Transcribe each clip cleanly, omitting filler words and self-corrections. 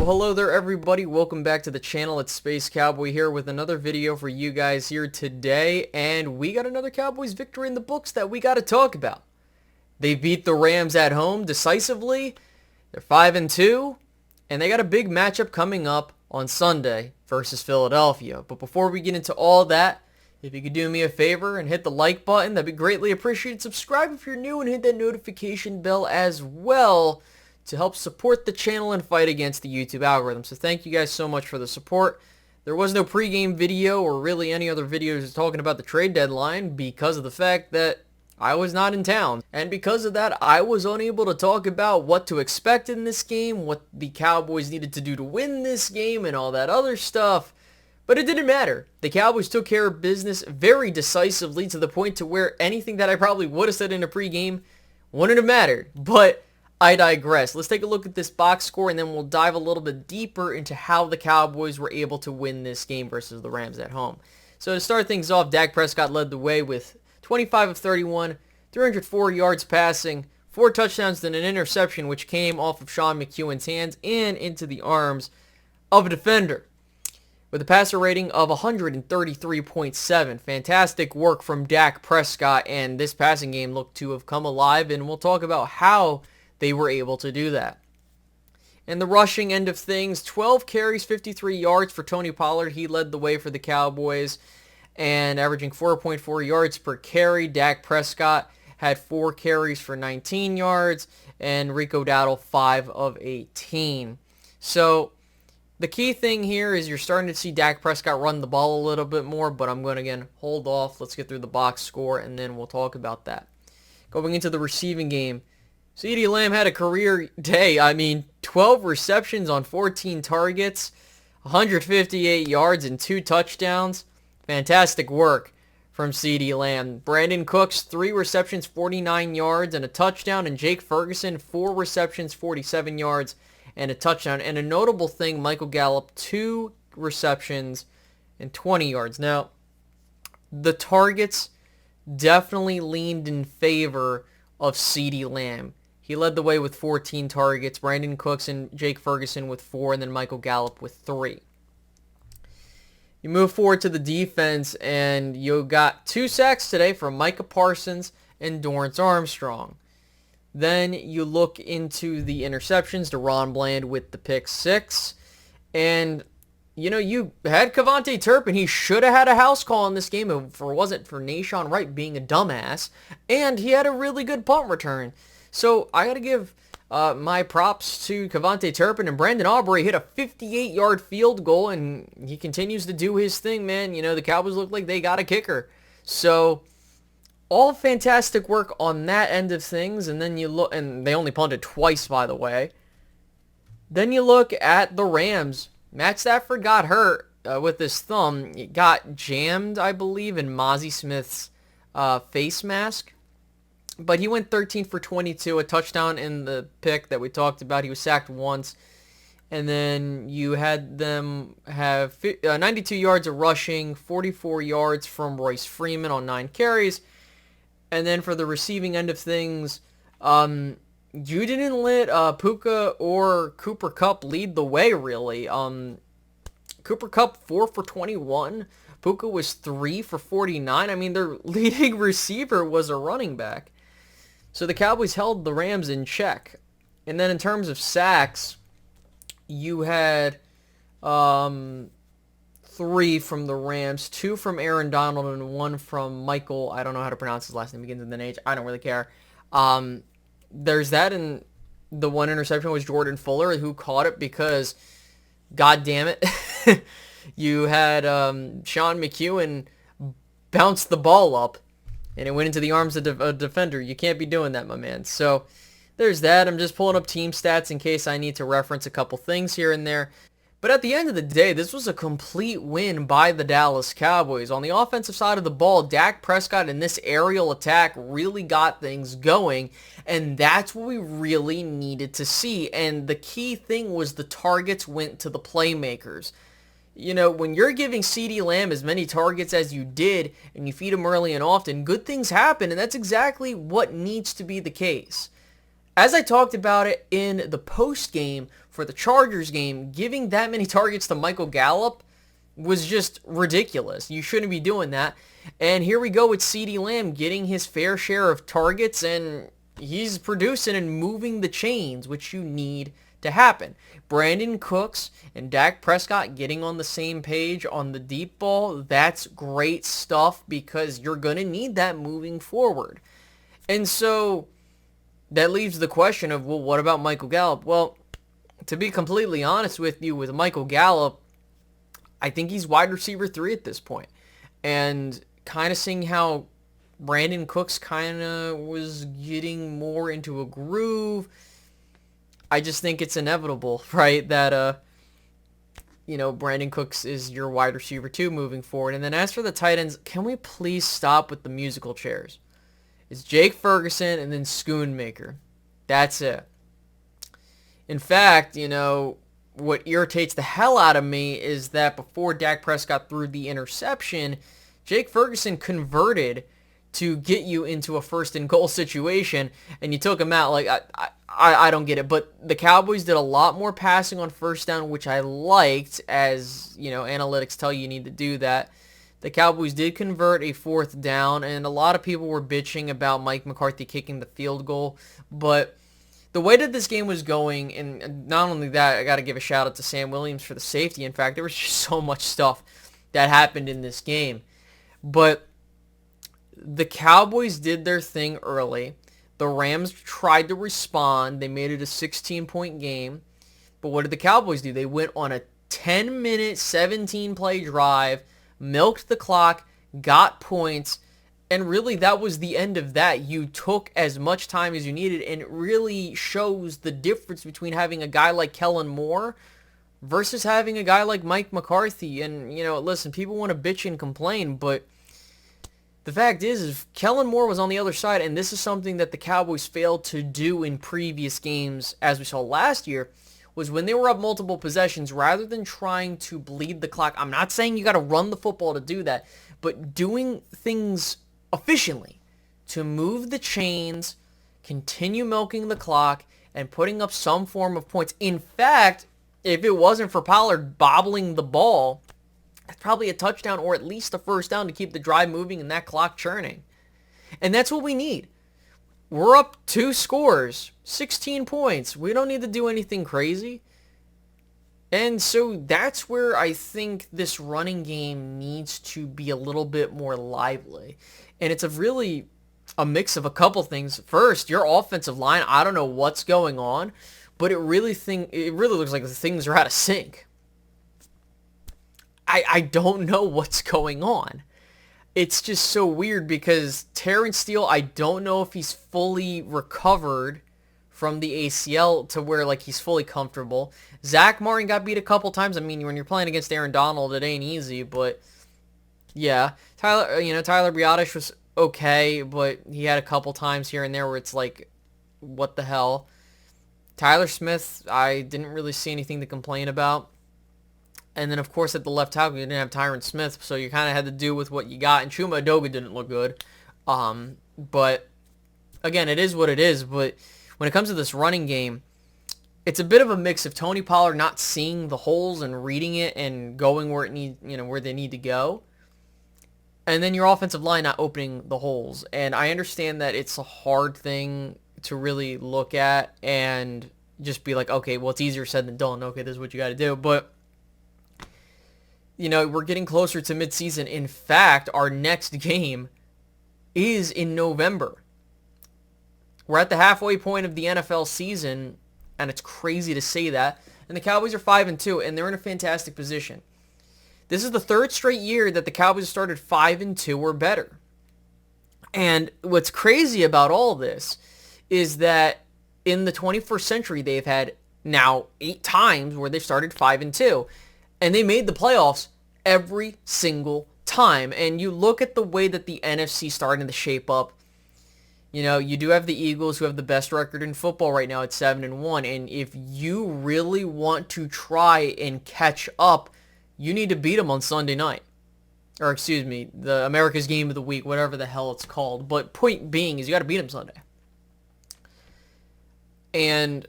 Hello there everybody, welcome back to the channel. It's Space Cowboy here with another video for you guys here today, and we got another Cowboys victory in the books that we got to talk about. They beat the Rams at home decisively. They're 5-2, and they got a big matchup coming up on Sunday versus Philadelphia. But before we get into all that, if you could do me a favor and hit the like button, that'd be greatly appreciated. Subscribe if you're new and hit that notification bell as well to help support the channel and fight against the YouTube algorithm. So thank you guys so much for the support. There was no pregame video or really any other videos talking about the trade deadline because of the fact that I was not in town. And because of that, I was unable to talk about what to expect in this game, what the Cowboys needed to do to win this game, and all that other stuff. But it didn't matter. The Cowboys took care of business very decisively to the point to where anything that I probably would have said in a pregame wouldn't have mattered. But I digress. Let's take a look at this box score, and then we'll dive a little bit deeper into how the Cowboys were able to win this game versus the Rams at home. So to start things off, Dak Prescott led the way with 25 of 31, 304 yards passing, 4 touchdowns, and an interception, which came off of Sean McEwen's hands and into the arms of a defender. With a passer rating of 133.7. Fantastic work from Dak Prescott, and this passing game looked to have come alive, and we'll talk about how they were able to do that. In the rushing end of things, 12 carries, 53 yards for Tony Pollard. He led the way for the Cowboys, and averaging 4.4 yards per carry. Dak Prescott had 4 carries for 19 yards, and Rico Dowdle 5 of 18. So the key thing here is you're starting to see Dak Prescott run the ball a little bit more, but I'm going to, again, hold off. Let's get through the box score, and then we'll talk about that. Going into the receiving game, CeeDee Lamb had a career day. 12 receptions on 14 targets, 158 yards, and 2 touchdowns. Fantastic work from CeeDee Lamb. Brandon Cooks, 3 receptions, 49 yards, and a touchdown. And Jake Ferguson, 4 receptions, 47 yards, and a touchdown. And a notable thing, Michael Gallup, 2 receptions and 20 yards. Now, the targets definitely leaned in favor of CeeDee Lamb. He led the way with 14 targets, Brandon Cooks and Jake Ferguson with 4, and then Michael Gallup with 3. You move forward to the defense, and you got 2 sacks today from Micah Parsons and Dorrance Armstrong. Then you look into the interceptions, DaRon Bland with the pick 6, and you had Kevontae Turpin. He should have had a house call in this game if it wasn't for Nahshon Wright being a dumbass, and he had a really good punt return. So I got to give my props to Kevontae Turpin, and Brandon Aubrey hit a 58-yard field goal, and he continues to do his thing, man. The Cowboys look like they got a kicker. So all fantastic work on that end of things, and then you look, and they only punted twice, by the way. Then you look at the Rams. Matt Stafford got hurt with his thumb. It got jammed, I believe, in Mozzie Smith's face mask. But he went 13 for 22, a touchdown in the pick that we talked about. He was sacked once. And then you had them have 92 yards of rushing, 44 yards from Royce Freeman on 9 carries. And then for the receiving end of things, you didn't let Puka or Cooper Kupp lead the way, really. Cooper Kupp, 4 for 21. Puka was 3 for 49. Their leading receiver was a running back. So the Cowboys held the Rams in check. And then in terms of sacks, you had 3 from the Rams, 2 from Aaron Donald, and 1 from Michael. I don't know how to pronounce his last name. Begins with an H. I don't really care. There's that, and the 1 interception was Jordan Fuller, who caught it because, god damn it, you had Sean McEwen bounce the ball up, and it went into the arms of a defender. You can't be doing that, my man. So there's that. I'm just pulling up team stats in case I need to reference a couple things here and there. But at the end of the day, this was a complete win by the Dallas Cowboys. On the offensive side of the ball, Dak Prescott in this aerial attack really got things going, and that's what we really needed to see. And the key thing was the targets went to the playmakers. When you're giving CeeDee Lamb as many targets as you did, and you feed him early and often, good things happen, and that's exactly what needs to be the case. As I talked about it in the post game for the Chargers game, giving that many targets to Michael Gallup was just ridiculous. You shouldn't be doing that. And here we go with CeeDee Lamb getting his fair share of targets, and he's producing and moving the chains, which you need to happen. Brandon Cooks and Dak Prescott getting on the same page on the deep ball, that's great stuff because you're going to need that moving forward. And so that leaves the question of, well, what about Michael Gallup? Well, to be completely honest with you, with Michael Gallup, I think he's wide receiver 3 at this point. And kind of seeing how Brandon Cooks kind of was getting more into a groove, I just think it's inevitable, right, that, Brandon Cooks is your wide receiver 2 moving forward. And then as for the tight ends, can we please stop with the musical chairs? It's Jake Ferguson and then Schoonmaker. That's it. In fact, what irritates the hell out of me is that before Dak Prescott threw the interception, Jake Ferguson converted to get you into a first and goal situation, and you took him out. Like, I don't get it. But the Cowboys did a lot more passing on first down, which I liked, as, analytics tell you need to do that. The Cowboys did convert a 4th down, and a lot of people were bitching about Mike McCarthy kicking the field goal. But the way that this game was going, and not only that, I got to give a shout out to Sam Williams for the safety. In fact, there was just so much stuff that happened in this game. But the Cowboys did their thing early. The Rams tried to respond. They made it a 16-point game. But what did the Cowboys do? They went on a 10-minute, 17-play drive, milked the clock, got points, and really that was the end of that. You took as much time as you needed, and it really shows the difference between having a guy like Kellen Moore versus having a guy like Mike McCarthy. And, listen, people want to bitch and complain, but the fact is Kellen Moore was on the other side, and this is something that the Cowboys failed to do in previous games, as we saw last year, was when they were up multiple possessions, rather than trying to bleed the clock. I'm not saying you got to run the football to do that, but doing things efficiently to move the chains, continue milking the clock, and putting up some form of points. In fact, if it wasn't for Pollard bobbling the ball, that's probably a touchdown or at least a first down to keep the drive moving and that clock churning. And that's what we need. We're up 2 scores, 16 points. We don't need to do anything crazy. And so that's where I think this running game needs to be a little bit more lively. And it's really a mix of a couple things. First, your offensive line, I don't know what's going on, but it really looks like the things are out of sync. I don't know what's going on. It's just so weird because Terrence Steele, I don't know if he's fully recovered from the ACL to where he's fully comfortable. Zach Martin got beat a couple times. I mean, when you're playing against Aaron Donald, it ain't easy, but yeah. Tyler Biadasz was okay, but he had a couple times here and there where it's like, what the hell? Tyler Smith, I didn't really see anything to complain about. And then, of course, at the left tackle, you didn't have Tyron Smith, so you kind of had to do with what you got. And Chuma Edoga didn't look good. But, again, it is what it is. But when it comes to this running game, it's a bit of a mix of Tony Pollard not seeing the holes and reading it and going where where they need to go, and then your offensive line not opening the holes. And I understand that it's a hard thing to really look at and just be like, okay, well, it's easier said than done. Okay, this is what you got to do. But we're getting closer to midseason. In fact, our next game is in November. We're at the halfway point of the NFL season, and it's crazy to say that. And the Cowboys are 5-2, and they're in a fantastic position. This is the 3rd straight year that the Cowboys started 5-2 or better. And what's crazy about all this is that in the 21st century, they've had now 8 times where they've started 5-2. And they made the playoffs every single time. And you look at the way that the NFC starting to shape up. You do have the Eagles, who have the best record in football right now at 7-1. And if you really want to try and catch up, you need to beat them on Sunday night. Or, excuse me, the America's Game of the Week, whatever the hell it's called. But point being is you got to beat them Sunday. And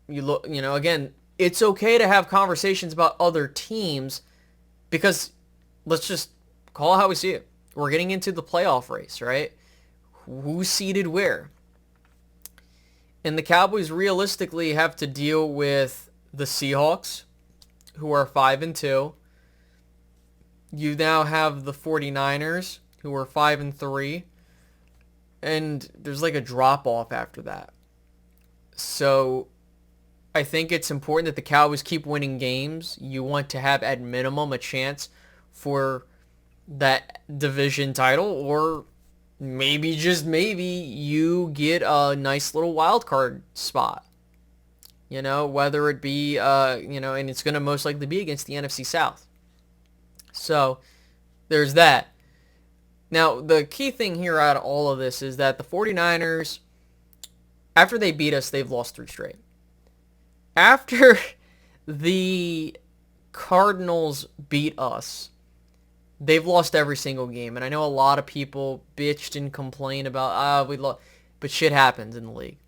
you look, again, it's okay to have conversations about other teams because let's just call it how we see it. We're getting into the playoff race, right? Who's seeded where? And the Cowboys realistically have to deal with the Seahawks, who are 5-2. You now have the 49ers, who are 5-3. And there's like a drop-off after that. So I think it's important that the Cowboys keep winning games. You want to have at minimum a chance for that division title, or maybe, just maybe, you get a nice little wild card spot. You know, whether it be, and it's going to most likely be against the NFC South. So there's that. Now, the key thing here out of all of this is that the 49ers, after they beat us, they've lost 3 straight. After the Cardinals beat us, they've lost every single game. And I know a lot of people bitched and complained about, we lost. But shit happens in the league.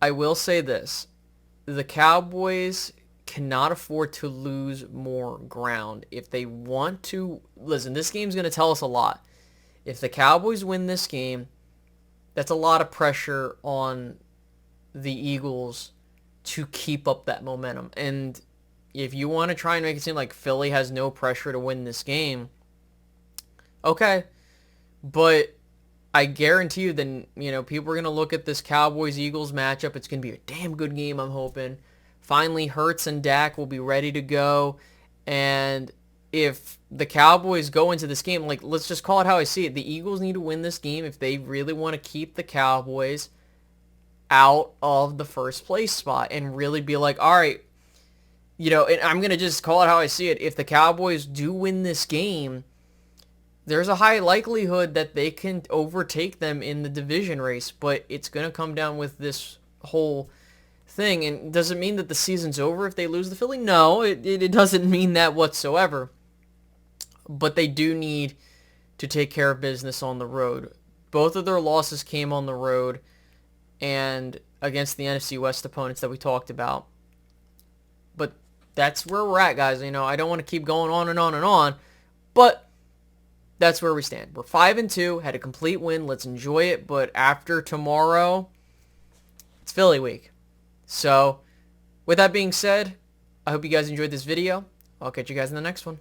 I will say this. The Cowboys cannot afford to lose more ground. If they want to, listen, this game's going to tell us a lot. If the Cowboys win this game, that's a lot of pressure on the Eagles to keep up that momentum. And if you want to try and make it seem like Philly has no pressure to win this game, okay. But I guarantee you then, people are going to look at this Cowboys-Eagles matchup. It's going to be a damn good game, I'm hoping. Finally, Hurts and Dak will be ready to go. And if the Cowboys go into this game, like, let's just call it how I see it. The Eagles need to win this game if they really want to keep the Cowboys out of the first place spot and really be like, all right, and I'm going to just call it how I see it. If the Cowboys do win this game, there's a high likelihood that they can overtake them in the division race, but it's going to come down with this whole thing. And does it mean that the season's over if they lose the Philly? No, it doesn't mean that whatsoever. But they do need to take care of business on the road. Both of their losses came on the road and against the NFC West opponents that we talked about. But that's where we're at, guys. I don't want to keep going on and on and on, but that's where we stand. We're 5-2, had a complete win. Let's enjoy it. But after tomorrow, it's Philly week. So with that being said, I hope you guys enjoyed this video. I'll catch you guys in the next one.